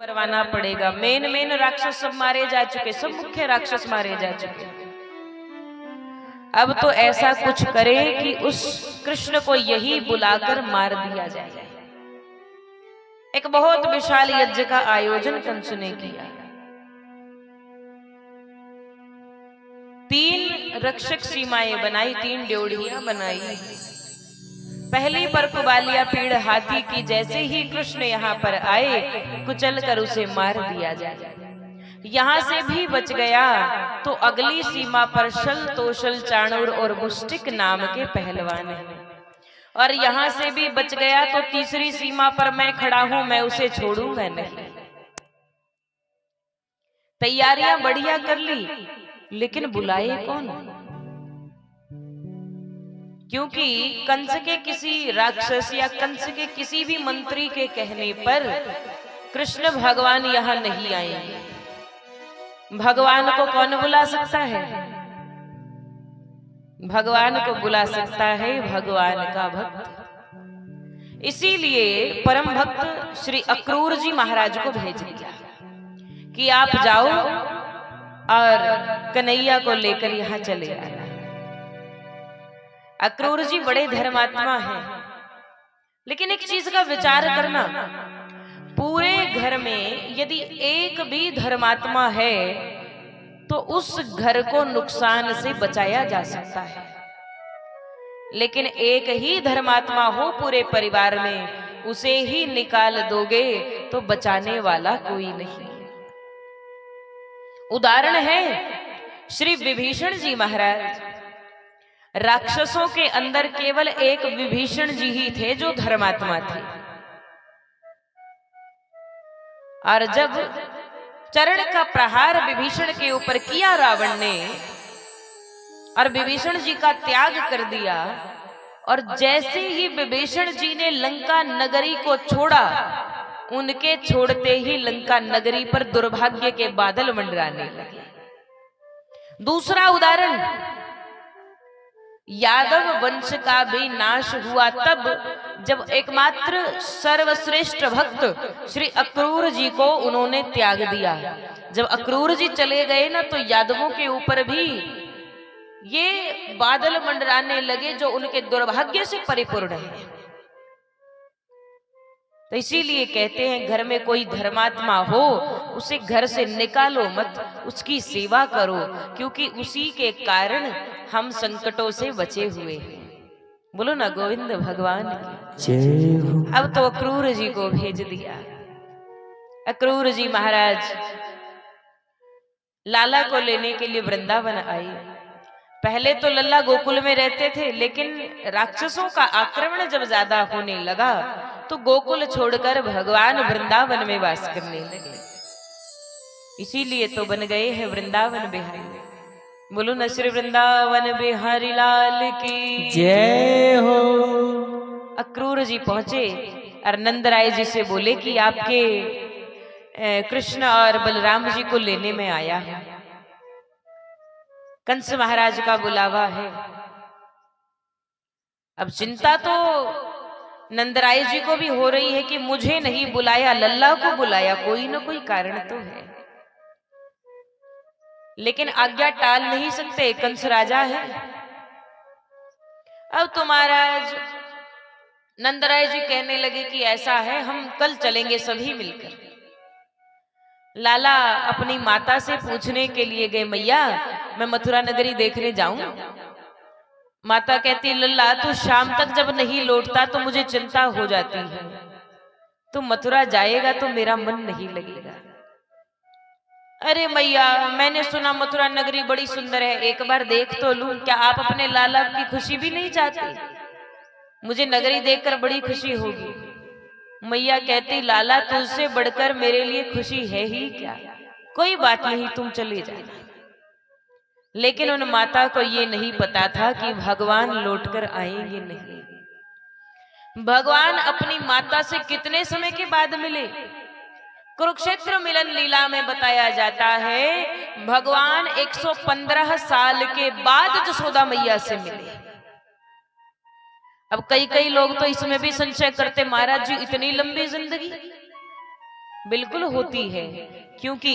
करवाना पड़ेगा। मेन राक्षस सब मारे जा चुके, सब मुख्य राक्षस मारे जा चुके। अब तो ऐसा कुछ करे कि उस कृष्ण को यही बुलाकर मार दिया जाए। एक बहुत विशाल यज्ञ का आयोजन कंस ने किया। 3 रक्षक सीमाएं बनाई, 3 ड्योढ़ियां बनाई। पहली पर कुबालिया पीड़ हाथी की, जैसे ही कृष्ण यहाँ पर आए कुचल कर उसे मार दिया जाए। यहाँ से भी बच गया तो अगली सीमा पर शल, तोशल, चाणूर और मुष्टिक नाम के पहलवान हैं। और यहाँ से भी बच गया तो तीसरी सीमा पर मैं खड़ा हूं, मैं उसे छोड़ूंगा नहीं। तैयारियां बढ़िया कर ली, लेकिन बुलाए कौन? क्योंकि कंस के किसी राक्षस या कंस के किसी भी मंत्री के कहने पर कृष्ण भगवान यहाँ नहीं आएंगे। भगवान को कौन बुला सकता है? भगवान को बुला सकता है भगवान का भक्त। इसीलिए परम भक्त श्री अक्रूर जी महाराज को भेज दिया कि आप जाओ और कन्हैया को लेकर यहाँ चले आना। अक्रूर जी बड़े धर्मात्मा हैं, लेकिन एक चीज का विचार करना, पूरे घर में यदि एक भी धर्मात्मा है तो उस घर को नुकसान से बचाया जा सकता है। लेकिन एक ही धर्मात्मा हो पूरे परिवार में, उसे ही निकाल दोगे तो बचाने वाला कोई नहीं। उदाहरण है श्री विभीषण जी महाराज। राक्षसों के अंदर केवल एक विभीषण जी ही थे जो धर्मात्मा थे। और जब चरण का प्रहार विभीषण के ऊपर किया रावण ने और विभीषण जी का त्याग कर दिया, और जैसे ही विभीषण जी ने लंका नगरी को छोड़ा, उनके छोड़ते ही लंका नगरी पर दुर्भाग्य के बादल मंडराने लगे। दूसरा उदाहरण, यादव वंश का भी नाश हुआ तब जब एकमात्र सर्वश्रेष्ठ भक्त श्री अक्रूर जी को उन्होंने त्याग दिया। जब अक्रूर जी चले गए ना, तो यादवों के ऊपर भी ये बादल मंडराने लगे जो उनके दुर्भाग्य से परिपूर्ण है। तो इसीलिए कहते हैं घर में कोई धर्मात्मा हो उसे घर से निकालो मत, उसकी सेवा करो, क्योंकि उसी के कारण हम संकटों से बचे हुए हैं। बोलो ना गोविंद भगवान की जय हो। अब तो अक्रूर जी को भेज दिया। अक्रूर जी महाराज लाला को लेने के लिए वृंदावन आई। पहले तो लल्ला गोकुल में रहते थे, लेकिन राक्षसों का आक्रमण जब ज्यादा होने लगा तो गोकुल छोड़कर भगवान वृंदावन में वास करने लगे। इसीलिए तो बन गए हैं वृंदावन बिहारी। बोलो न श्री वृंदावन बिहारी लाल की जय हो। अक्रूर जी पहुंचे और नंदराय जी से बोले कि आपके कृष्ण और बलराम जी को लेने में आया है, कंस महाराज का बुलावा है। अब चिंता तो नंदराय जी को भी हो रही है कि मुझे नहीं बुलाया, लल्ला को बुलाया, कोई ना कोई कारण तो है। लेकिन आज्ञा टाल नहीं सकते, कंस राजा है। अब तो महाराज नंदराय जी कहने लगे कि ऐसा है, हम कल चलेंगे सभी मिलकर। लाला अपनी माता से पूछने के लिए गए, मैया मैं मथुरा नगरी देखने जाऊं? माता कहती, लल्ला तू शाम तक जब नहीं लौटता तो मुझे चिंता हो जाती है। तू मथुरा जाएगा तो मेरा मन नहीं लगेगा। अरे मैया मैंने सुना मथुरा नगरी बड़ी सुंदर है, एक बार देख तो लूं। क्या आप अपने लाला की खुशी भी नहीं चाहते? मुझे नगरी देखकर बड़ी खुशी होगी। मैया कहती, लाला तुझसे बढ़कर मेरे लिए खुशी है ही क्या, कोई बात नहीं तुम चले जाना। लेकिन उन माता को ये नहीं पता था कि भगवान लौटकर आएंगे नहीं। भगवान अपनी माता से कितने समय के बाद मिले? कुरुक्षेत्र मिलन लीला में बताया जाता है भगवान 115 साल के बाद जसोदा मैया से मिले। अब कई लोग तो इसमें भी संशय करते, महाराज जी इतनी लंबी जिंदगी, बिल्कुल होती है, क्योंकि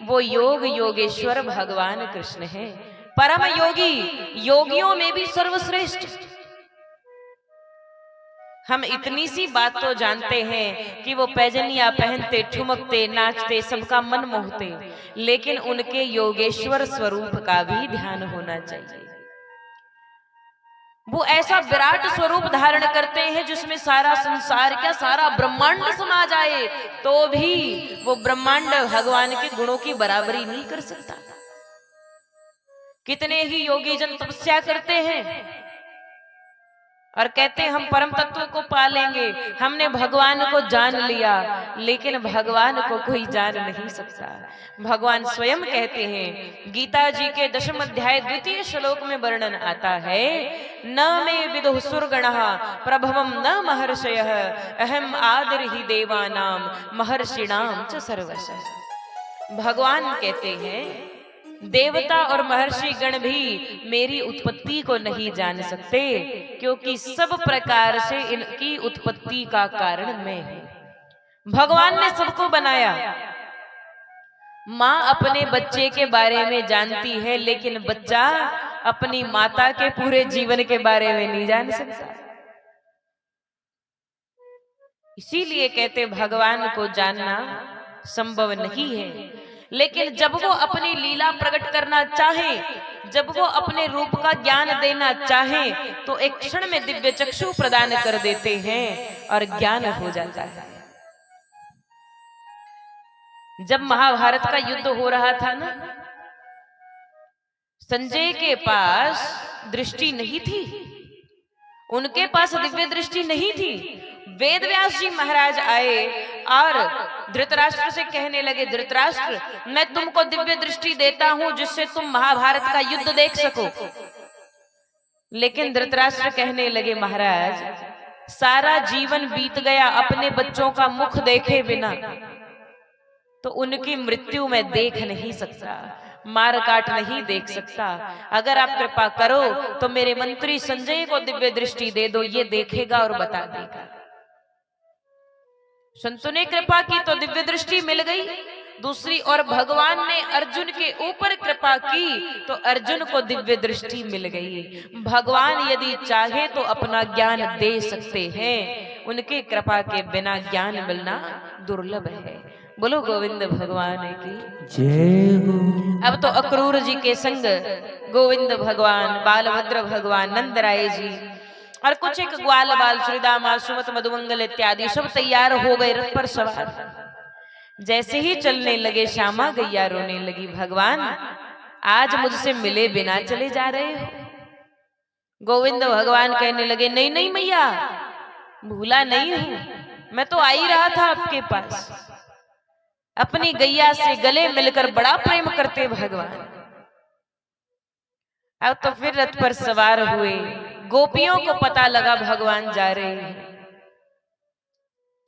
वो योग योगेश्वर भगवान कृष्ण है, परम योगी, योगियों में भी सर्वश्रेष्ठ। हम इतनी सी बात तो जानते हैं कि वो पैजनिया पहनते, ठुमकते, नाचते, सबका मन मोहते, लेकिन उनके योगेश्वर स्वरूप का भी ध्यान होना चाहिए। वो ऐसा विराट स्वरूप धारण करते हैं जिसमें सारा संसार, क्या सारा ब्रह्मांड समा जाए तो भी वो ब्रह्मांड भगवान के गुणों की बराबरी नहीं कर सकता। कितने ही योगी जन तपस्या करते हैं और कहते हैं हम परम तत्व को पा लेंगे, हमने भगवान को जान लिया, लेकिन भगवान को कोई जान नहीं सकता। भगवान स्वयं कहते हैं, गीता जी के 10वें अध्याय 2 श्लोक में वर्णन आता है, न मे विदुः सुरगणः प्रभवम न महर्षयः अहम आदरहि देवानाम महर्षिणाम च सर्वशः। भगवान कहते हैं देवता और महर्षि गण भी मेरी उत्पत्ति को नहीं जान सकते, क्योंकि सब प्रकार से इनकी उत्पत्ति का कारण मैं हूं। भगवान ने सबको बनाया। माँ अपने बच्चे के बारे में जानती है, लेकिन बच्चा अपनी माता के पूरे जीवन के बारे में नहीं जान सकता। इसीलिए कहते भगवान को जानना संभव नहीं है, लेकिन जब वो अपनी लीला प्रकट करना चाहे, जब वो अपने रूप का ज्ञान देना चाहे, तो एक क्षण में दिव्य चक्षु प्रदान कर देते हैं और ज्ञान हो जाता है। जब महाभारत का युद्ध हो रहा था ना, संजय के पास दृष्टि नहीं थी, उनके पास दिव्य दृष्टि नहीं थी। वेद व्यास जी महाराज आए और धृतराष्ट्र से कहने लगे, धृतराष्ट्र मैं तुमको दिव्य दृष्टि देता हूं जिससे तुम महाभारत का युद्ध देख सको। लेकिन धृतराष्ट्र कहने लगे, महाराज सारा जीवन बीत गया अपने बच्चों का मुख देखे बिना, तो उनकी मृत्यु में देख नहीं सकता, मार काट नहीं देख सकता। अगर आप कृपा करो तो मेरे मंत्री संजय को दिव्य दृष्टि दे दो, ये देखेगा और बता देगा। संतों ने कृपा की तो दिव्य दृष्टि मिल गई। दूसरी ओर भगवान ने अर्जुन के ऊपर कृपा की तो अर्जुन को दिव्य दृष्टि मिल गई। भगवान यदि चाहे तो अपना ज्ञान दे सकते हैं, उनके कृपा के बिना ज्ञान मिलना दुर्लभ है। बोलो गोविंद भगवान की जय हो। अब तो अक्रूर जी के संग गोविंद भगवान, बालभद्र भगवान, नंदराय जी और कुछ एक ग्वाल बाल, श्रीदामा, सुमत, मधुमंगल इत्यादि सब तैयार हो गए रथ पर सवार। जैसे ही चलने लगे, श्यामा गैया रोने लगी, भगवान आज मुझसे मिले बिना चले जा रहे हो। गोविंद भगवान कहने लगे, नहीं नहीं मैया, भूला नहीं हूं, मैं तो आ ही रहा था आपके पास। अपनी गैया से गले मिलकर बड़ा प्रेम करते भगवान। अब तो फिर रथ पर सवार हुए। गोपियों को पता लगा भगवान जा रहे हैं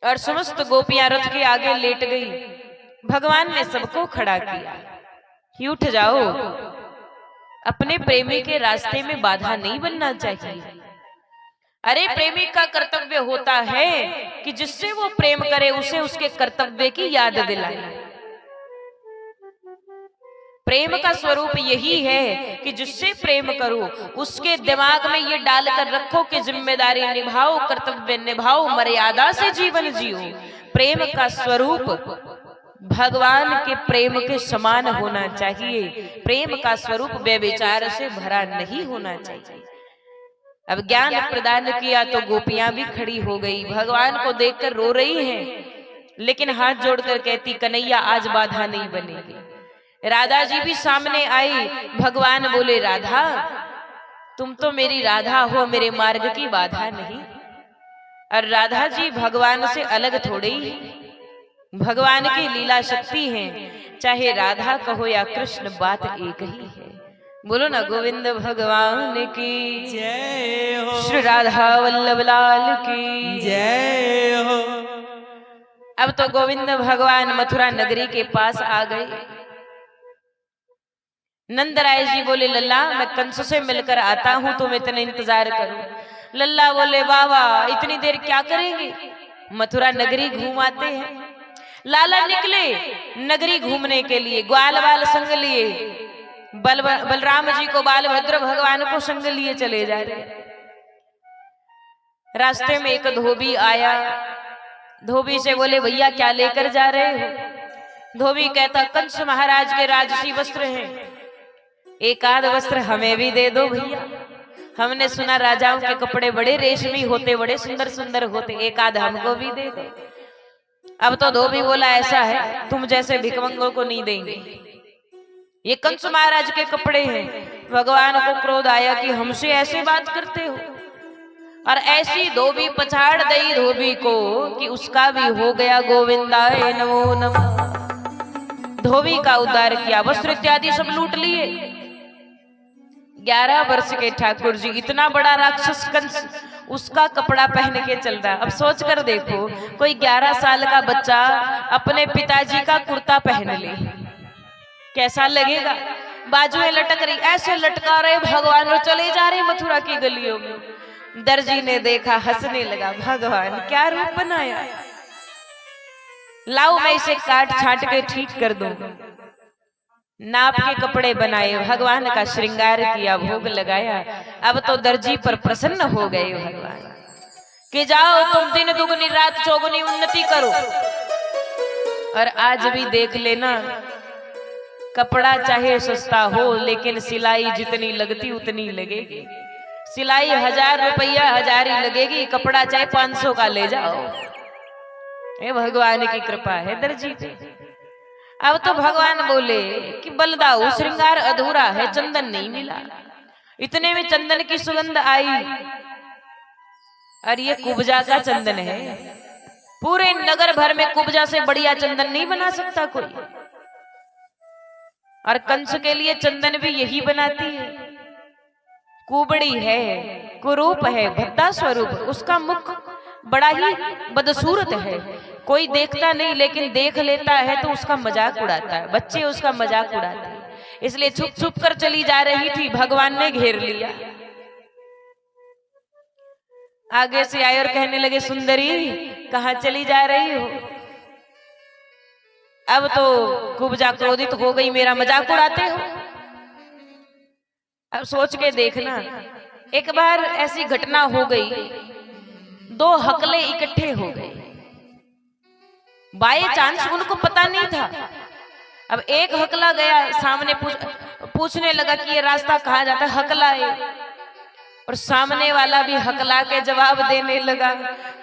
और समस्त गोपियां रथ के आगे लेट गई। भगवान ने सबको खड़ा किया कि उठ जाओ, अपने प्रेमी के रास्ते में बाधा नहीं बनना चाहिए। अरे प्रेमी का कर्तव्य होता है कि जिससे वो प्रेम करे उसे उसके कर्तव्य की याद दिलाए। प्रेम का स्वरूप यही है कि जिससे प्रेम करो उसके दिमाग में ये डालकर रखो कि जिम्मेदारी निभाओ, कर्तव्य निभाओ, मर्यादा से जीवन जियो। प्रेम का स्वरूप भगवान के प्रेम के समान होना चाहिए। प्रेम का स्वरूप व्यभिचार से भरा नहीं होना चाहिए। अब ज्ञान प्रदान किया तो गोपियां भी खड़ी हो गई, भगवान को देखकर रो रही हैं, लेकिन हाथ जोड़कर कहती, कन्हैया आज बाधा नहीं बनेगी। राधा जी भी सामने आई। भगवान बोले, राधा तुम तो मेरी राधा हो, मेरे मार्ग की बाधा नहीं। और राधा जी भगवान से अलग थोड़ी ही, भगवान की लीला शक्ति है, चाहे राधा कहो या कृष्ण, बात एक ही है। बोलो ना गोविंद भगवान की जय हो, श्री राधा वल्लभ लाल की जय हो। अब तो गोविंद भगवान मथुरा नगरी के पास आ गए। नंदराय जी बोले, लल्ला मैं कंस से मिलकर आता हूं, तुम इतना इंतजार करो। लल्ला बोले, बाबा इतनी देर क्या करेंगे, मथुरा नगरी घूम आते हैं। लाला निकले नगरी घूमने के लिए, ग्वाल बाल संग लिए, बलराम जी को बालभद्र भगवान को संग लिए चले जा रहे। रास्ते में एक धोबी आया, धोबी से बोले भैया क्या लेकर जा रहे हो? धोबी कहता कंस महाराज के राजसी वस्त्र हैं, एक आध वस्त्र हमें भी दे दो भैया, हमने सुना राजाओं के कपड़े बड़े रेशमी होते, बड़े सुंदर सुंदर होते, एक आध हमको भी दे दो। अब तो धोबी बोला ऐसा है तुम जैसे भिखमंगों को नहीं देंगे, ये कंस महाराज के कपड़े हैं। भगवान को क्रोध आया कि हमसे ऐसे बात करते हो, और ऐसी धोबी पछाड़ दई धोबी को कि उसका भी हो गया गोविंदाय नमो नमः। धोबी का उद्धार किया, वस्त्र इत्यादि सब लूट लिए। 11 वर्ष के ठाकुर जी, इतना बड़ा राक्षस कंस, उसका कपड़ा पहन के चल रहा। अब सोच कर देखो, कोई 11 साल का बच्चा अपने पिताजी का कुर्ता पहन ले, कैसा लगेगा? बाजुएं लटक रही, ऐसे लटका रहे भगवान और चले जा रहे मथुरा की गलियों में। दर्जी ने देखा, हंसने लगा, भगवान क्या रूप बनाया, लाओ मैं इसे काट छाट के ठीक कर दूं। नाप के कपड़े बनाए, भगवान का श्रृंगार किया, भोग लगाया। अब तो दर्जी पर प्रसन्न हो गए भगवान कि जाओ तुम दिन दुगनी रात चौगुनी उन्नति करो। और आज भी देख लेना, कपड़ा चाहे सस्ता हो लेकिन सिलाई जितनी लगती उतनी लगेगी। सिलाई 1000 रुपया 1000 ही लगेगी, कपड़ा चाहे 500 का ले जाओ। ये भगवान की कृपा है दर्जी पे। अब तो भगवान बोले कि बलदाऊ श्रृंगार अधूरा है, चंदन नहीं मिला। इतने में चंदन की सुगंध आई, और ये कुब्जा का चंदन है, पूरे नगर भर में कुब्जा से बढ़िया चंदन नहीं बना सकता कोई। और कंस के लिए चंदन भी यही बनाती है। कुबड़ी है, कुरूप है, भद्दा स्वरूप, उसका मुख बड़ा ही बदसूरत है। कोई देखता नहीं, लेकिन देख लेता है तो उसका मजाक उड़ाता है, बच्चे उसका मजाक उड़ाते हैं। इसलिए छुप छुप कर चली जा रही थी, भगवान ने घेर लिया। आगे से आए और कहने लगे सुंदरी कहाँ चली जा रही हो? अब तो कुब्जा क्रोधित हो गई, मेरा मजाक उड़ाते हो। अब सोच के देखना, एक बार ऐसी घटना हो गई, 2 हकले इकट्ठे हो गए, बाय चांस उनको पता नहीं था। अब एक हकला गया सामने, पूछने लगा कि ये रास्ता कहाँ जाता है, हकला है। और सामने वाला भी हकला के जवाब देने लगा,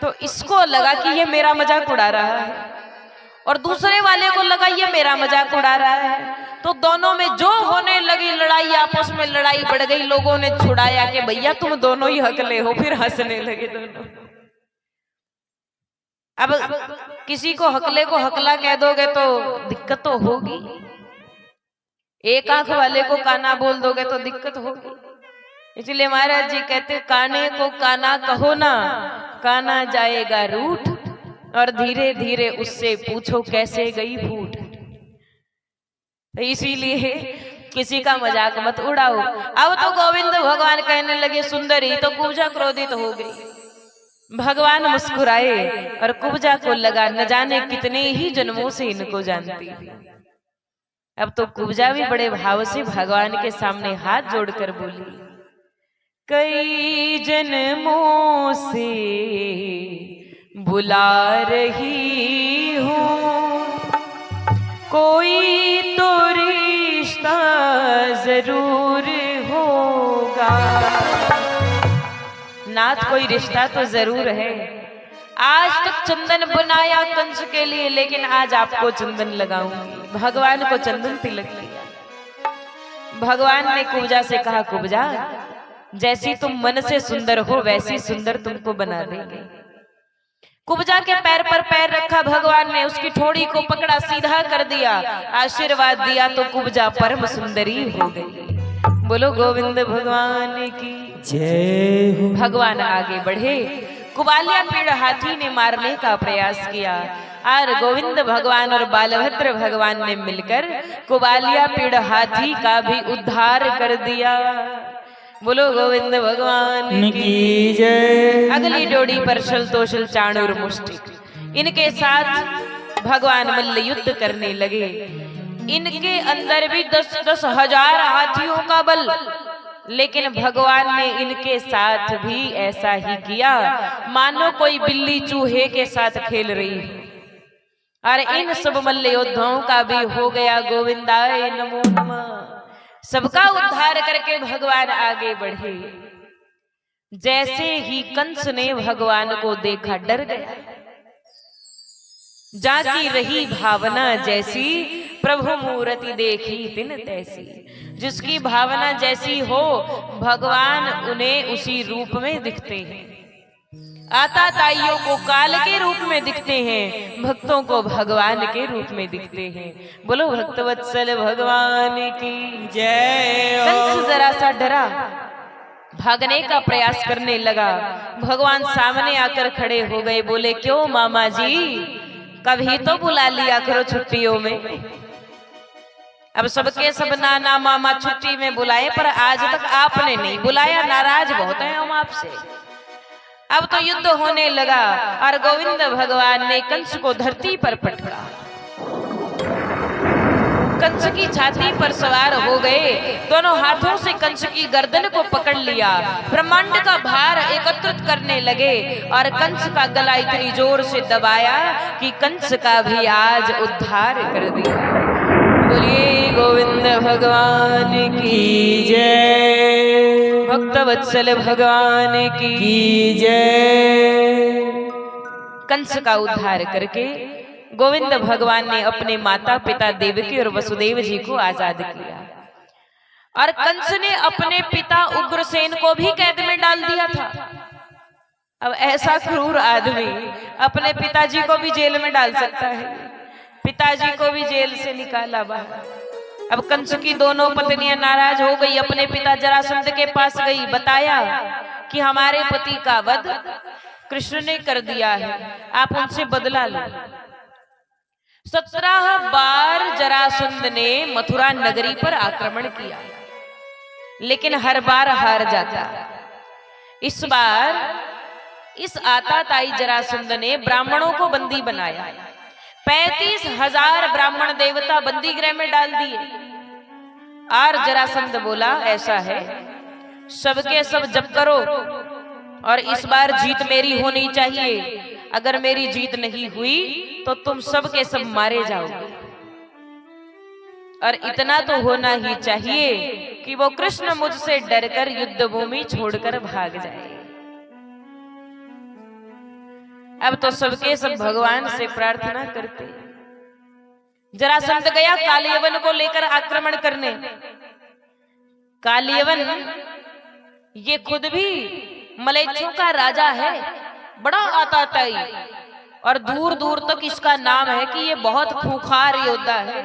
तो इसको लगा कि ये मेरा मजाक उड़ा रहा है, और दूसरे वाले को लगा ये मेरा मजाक उड़ा रहा है। तो दोनों में जो होने लगी लड़ाई, आपस में लड़ाई बढ़ गई। लोगों ने छुड़ाया कि भैया तुम दोनों ही हकले हो, फिर हंसने लगे दोनों। अब किसी को हकले को हकला कह दोगे तो दिक्कत तो होगी, एक आंख वाले को काना बोल दोगे तो दिक्कत होगी। इसलिए महाराज जी कहते काने को काना कहो ना, काना जाएगा रूठ, और धीरे धीरे उससे पूछो कैसे गई फूट। तो इसीलिए किसी का मजाक मत उड़ाओ। अब तो गोविंद भगवान कहने लगे सुंदरी, तो कुब्जा क्रोधित हो गई। भगवान मुस्कुराए और कुब्जा को लगा न जाने कितने ही जन्मों से इनको जानती थी। अब तो कुब्जा भी बड़े भाव से भगवान के सामने हाथ जोड़कर बोली, कई जन्मों से बुला रही हूँ, कोई तो रिश्ता जरूर होगा। नाथ कोई रिश्ता तो जरूर है। आज तक चंदन बनाया कंस के लिए, लेकिन आज आपको चंदन लगाऊंगी। भगवान को चंदन तिलक किया। भगवान ने कुब्जा से कहा, कुब्जा जैसी तुम मन से सुंदर हो वैसी सुंदर तुमको बना देंगे। कुब्जा के पैर पर पैर रखा भगवान ने, उसकी ठोड़ी को पकड़ा, सीधा कर दिया, आशीर्वाद दिया, तो कुब्जा परम सुंदरी हो गई। बोलो गोविंद भगवान की जय हो। भगवान आगे बढ़े, कुबालिया पीड़ हाथी ने मारने का प्रयास किया, और गोविंद भगवान और बालभद्र भगवान ने मिलकर कुबालिया पीड़ हाथी का भी उद्धार कर दिया। बोलो गोविंद भगवान की जय। अगली जोड़ी पर शल तोशल चाणूर मुष्टिक, इनके साथ भगवान मल्ल युद्ध करने लगे। इनके अंदर भी 10-10 हजार हाथियों का बल, लेकिन भगवान ने इनके साथ भी ऐसा ही किया मानो कोई बिल्ली चूहे के साथ खेल रही है। और इन सब मल्ल योद्धाओं का भी हो गया गोविंदाय नमो नमः। सबका उद्धार करके भगवान आगे बढ़े। जैसे ही कंस ने भगवान को देखा डर गया। जाकी रही भावना जैसी, प्रभु मूर्ति देखी तिन तैसी। जिसकी भावना जैसी हो भगवान उन्हें उसी रूप में दिखते हैं। आताताइयों को काल के रूप में दिखते हैं, भक्तों को भगवान के रूप में दिखते हैं। बोलो भक्तवत्सल भगवान की जय। कंस जरा सा डरा, भागने का प्रयास करने लगा। भगवान सामने आकर खड़े हो गए, बोले क्यों मामा जी, कभी तो बुला लिया करो छुट्टियों में। अब सबके सब नाना मामा छुट्टी में बुलाए, पर आज तक आपने नहीं बुलाया, नाराज बहुत हैं हम आपसे। अब तो युद्ध होने लगा और गोविंद भगवान ने कंस को धरती पर पटका। कंस की छाती पर सवार हो गए, दोनों हाथों से कंस की गर्दन को पकड़ लिया, ब्रह्मांड का भार एकत्रित करने लगे और कंस का गला इतनी जोर से दबाया कि कंस का भी आज उद्धार कर दिया। बोलिए गोविंद भगवान की जय, भक्तवत्सल भगवान की जय। कंस का उद्धार करके गोविंद भगवान ने अपने माता पिता देवकी और वसुदेव जी को आजाद किया। और कंस ने अपने पिता उग्रसेन को भी कैद में डाल दिया था। अब ऐसा क्रूर आदमी अपने पिताजी को भी जेल में डाल सकता है, पिताजी को भी जेल से निकाला बाहर। अब कंस की दोनों पत्नियां नाराज हो गई, अपने पिता जरासंध के पास गई, बताया कि हमारे पति का वध कृष्ण ने कर दिया है, आप उनसे बदला लो। 17 बार जरासंध ने मथुरा नगरी पर आक्रमण किया, लेकिन हर बार हार जाता। इस बार इस आताताई जरासंध ने ब्राह्मणों को बंदी बनाया। 35,000 ब्राह्मण देवता बंदी गृह में डाल दिए। और जरासंध बोला ऐसा है, सबके सब जप करो और इस बार जीत मेरी होनी चाहिए। अगर मेरी जीत नहीं हुई तो तुम सब के सब मारे जाओगे। और इतना तो होना ही चाहिए कि वो कृष्ण मुझसे डरकर युद्ध भूमि छोड़कर भाग जाए। अब तो सबके सब भगवान से प्रार्थना करते। जरासंध गया कालियवन को लेकर आक्रमण करने। कालियवन ये खुद भी मलेच्छों का राजा है, बड़ा आताताई, और दूर दूर तक इसका नाम है कि ये बहुत खूंखार योद्धा है।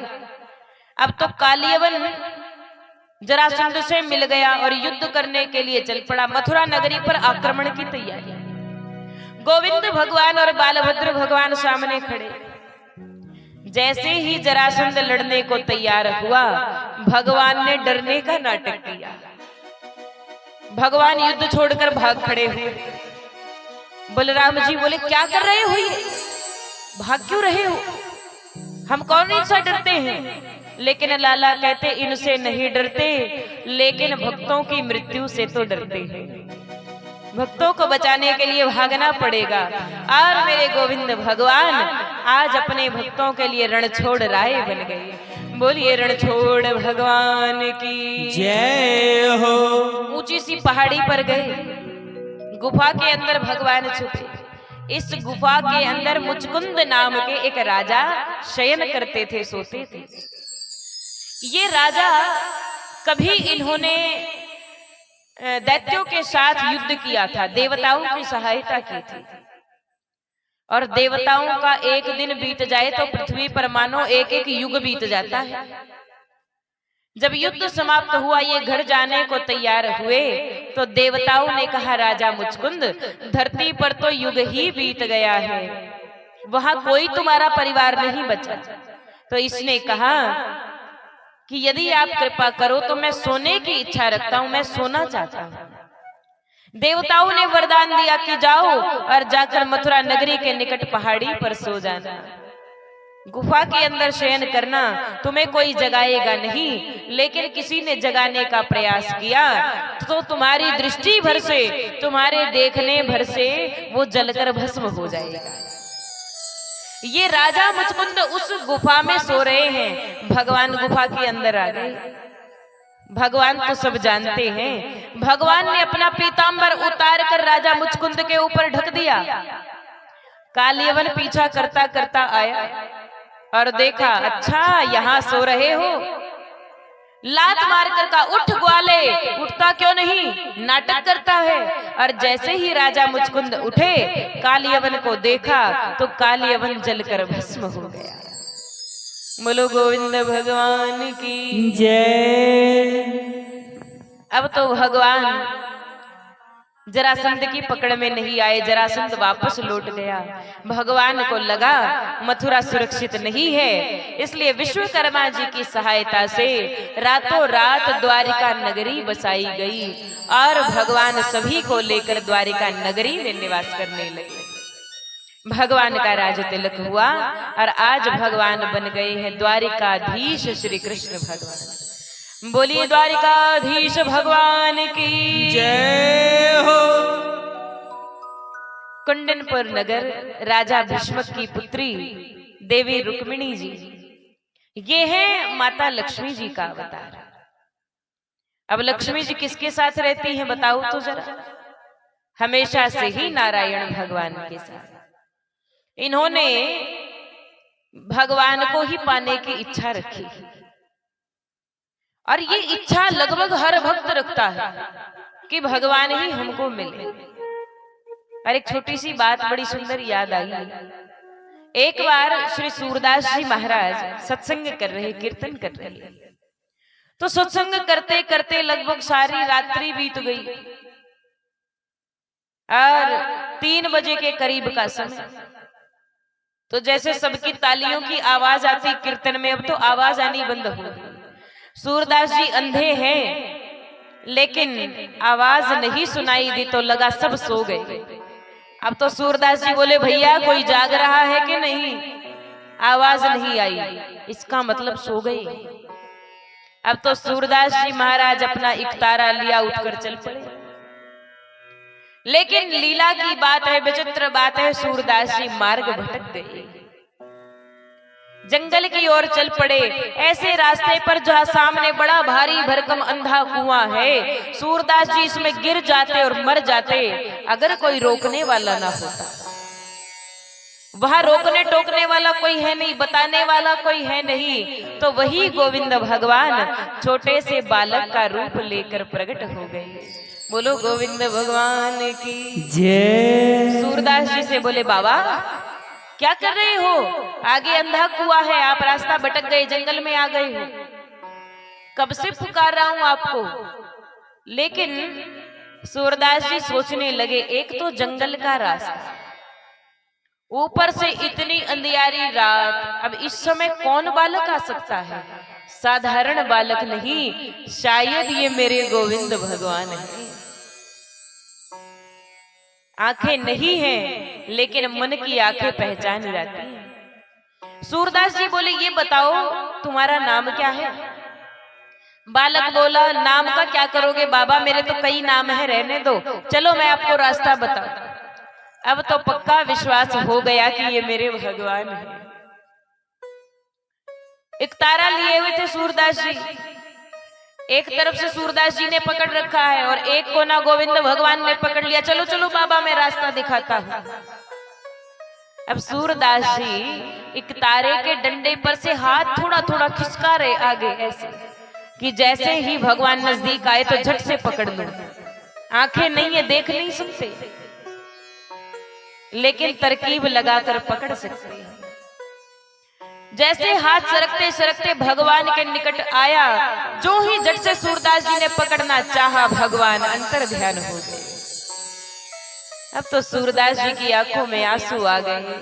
अब तो कालियवन जरासंध से मिल गया और युद्ध करने के लिए चल पड़ा। मथुरा नगरी पर आक्रमण की तैयारी। गोविंद भगवान और बालभद्र भगवान सामने खड़े। जैसे ही जरासंध लड़ने को तैयार हुआ, भगवान ने डरने का नाटक किया। भगवान युद्ध छोड़कर भाग खड़े हुए। बलराम जी बोले क्या कर रहे हो, ये भाग क्यों रहे हो, हम कौन इनसे डरते हैं। लेकिन लाला कहते इनसे नहीं डरते, लेकिन भक्तों की मृत्यु से तो डरते हैं। भक्तों को बचाने के लिए भागना पड़ेगा। और मेरे गोविंद भगवान आज अपने भक्तों के लिए रणछोड़ राय बन गए। बोलिए रणछोड़ भगवान की जय हो। ऊंची सी पहाड़ी पर गए, गुफा के अंदर भगवान छुपे। इस गुफा के अंदर मुचकुंद नाम के एक राजा शयन करते थे, सोते थे। ये राजा कभी इन्होंने दैत्यों के साथ युद्ध किया था, देवताओं की सहायता की थी। और देवताओं का एक दिन बीत जाए तो पृथ्वी पर मानो एक एक युग बीत जाता है। जब युद्ध समाप्त हुआ, ये घर जाने को तैयार हुए तो देवताओं ने कहा राजा मुचकुंद, धरती पर तो युग ही बीत गया है, वहां कोई तुम्हारा परिवार नहीं बचा। तो इसने कहा कि यदि आप कृपा करो तो मैं सोने की इच्छा रखता हूं, मैं सोना चाहता हूं। देवताओं ने वरदान दिया कि जाओ और जाकर मथुरा नगरी के निकट पहाड़ी पर सो जाना। गुफा के अंदर शयन करना तुम्हें कोई जगाएगा नहीं, लेकिन किसी ने जगाने का प्रयास किया तो तुम्हारी दृष्टि भर से, तुम्हारे देखने भर से वो जलकर भस्म हो जाएगा। ये राजा मुचकुंद उस गुफा में सो रहे हैं, भगवान गुफा के अंदर आ गए। भगवान तो सब जानते हैं, भगवान ने अपना पीतांबर उतार कर राजा मुचकुंद के ऊपर ढक दिया। कालियवन पीछा करता करता आया और देखा, अच्छा यहाँ सो रहे हो। लात मार कर कहा, उठ ग्वाले, उठता क्यों नहीं, नाटक करता है। और जैसे ही राजा मुचकुंद उठे, कालियवन को देखा तो कालियवन जलकर भस्म हो गया। बोलो गोविंद भगवान की जय। अब तो भगवान जरासंध की पकड़ में नहीं आए, जरासंध वापस लौट गया। भगवान को लगा मथुरा सुरक्षित नहीं है, इसलिए विश्वकर्मा जी की सहायता से रातों रात द्वारिका नगरी बसाई गई और भगवान सभी को लेकर द्वारिका नगरी में निवास करने लगे। भगवान का राज तिलक हुआ और आज भगवान बन गए हैं द्वारिकाधीश श्री कृष्ण भगवान। बोलिए द्वारिकाधीश भगवान की जय हो। कुंडनपुर नगर राजा भीष्मक की पुत्री देवी रुक्मिणी जी, ये है माता लक्ष्मी जी का अवतार। अब लक्ष्मी जी किसके साथ रहती हैं बताओ तो जरा। हमेशा से ही नारायण भगवान के साथ। इन्होंने भगवान को ही पाने की इच्छा रखी और ये इच्छा लगभग हर भक्त रखता है कि भगवान ही हमको मिले। और एक छोटी सी बात बड़ी सुंदर याद आई। एक बार श्री सूरदास जी महाराज सत्संग कर रहे, कीर्तन कर रहे, तो सत्संग करते करते लगभग सारी रात्रि बीत गई और 3 बजे के करीब का समय। तो जैसे सबकी तालियों की आवाज आती कीर्तन में, अब तो आवाज आनी बंद हो गई। सूरदास जी अंधे हैं लेकिन आवाज नहीं सुनाई दी तो लगा सब सो गए। अब तो सूरदास जी बोले, भैया कोई जाग रहा है कि नहीं, आवाज नहीं आई, इसका मतलब सो गए। अब तो सूरदास जी महाराज अपना इकतारा लिया, उठकर चल पड़े। लेकिन लीला की बात है, विचित्र बात है, सूरदास जी मार्ग भटक गए, जंगल की ओर चल पड़े। ऐसे रास्ते पर जहां सामने बड़ा भारी भरकम अंधा कुआं है, सूरदास जी इसमें गिर जाते और मर जाते अगर कोई रोकने वाला ना होता। वहां रोकने टोकने वाला कोई है नहीं, बताने वाला कोई है नहीं, तो वही गोविंद भगवान छोटे से बालक का रूप लेकर प्रकट हो गए। बोलो गोविंद भगवान की जय। सूरदास जी से बोले, बाबा क्या कर रहे हो, आगे अंधा कुआं है, आप रास्ता भटक गए, जंगल में आ गए हो, कब से पुकार रहा हूं आपको। लेकिन सूरदास जी सोचने लगे, एक तो जंगल का रास्ता, ऊपर से इतनी अंधियारी रात, अब इस समय कौन बालक आ सकता है, साधारण बालक नहीं, शायद ये मेरे गोविंद भगवान हैं। आंखें नहीं हैं लेकिन मन की आंखें पहचान जाती हैं। सूरदास जी बोले, ये बताओ तुम्हारा नाम क्या है। बालक बोला, नाम का क्या करोगे बाबा, मेरे तो कई नाम है, रहने दो, चलो मैं आपको रास्ता बताऊं। अब तो पक्का विश्वास हो गया कि ये मेरे भगवान हैं। एक तारा लिए हुए थे सूरदास जी, एक तरफ से सूरदास जी ने पकड़ रखा है और एक कोना गोविंद भगवान ने पकड़ लिया। चलो चलो बाबा मैं रास्ता दिखाता हूं। अब सूरदास जी एक तारे के डंडे पर से हाथ थोड़ा थोड़ा खिसका रहे आगे, ऐसे कि जैसे ही भगवान नजदीक आए तो झट से पकड़ लो। आंखें नहीं है, देख नहीं सकते, लेकिन तरकीब लगाकर पकड़ सकते हैं। जैसे हाथ सरकते सरकते भगवान के निकट आया, जो ही झट से सूरदास जी ने पकड़ना चाहा, भगवान अंतर ध्यान हो गए। अब तो सूरदास जी की आंखों में आंसू आ गए।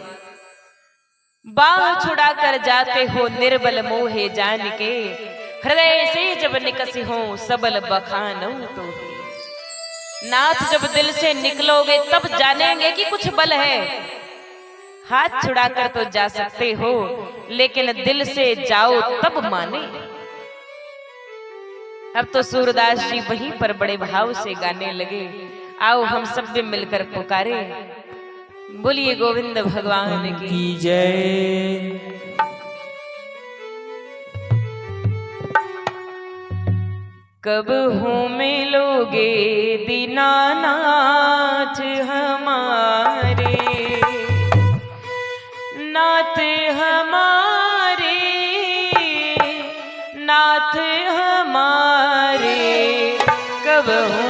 बाह छुड़ा कर जाते हो निर्बल मोहे जान के, हृदय से जब निकसी हो सबल बखानो तो। नाथ जब दिल से निकलोगे तब जानेंगे कि कुछ बल है, हाथ छुड़ाकर तो जा सकते हो, लेकिन दिल से जाओ तब माने। अब तो सूरदास जी वहीं पर बड़े भाव से गाने लगे। आओ हम सब भी मिलकर पुकारे, बोलिए गोविंद भगवान की जय। कब हो मिलोगे दीनानाथ हमारे, नाथ हमारे, नाथ हमारे, कब हो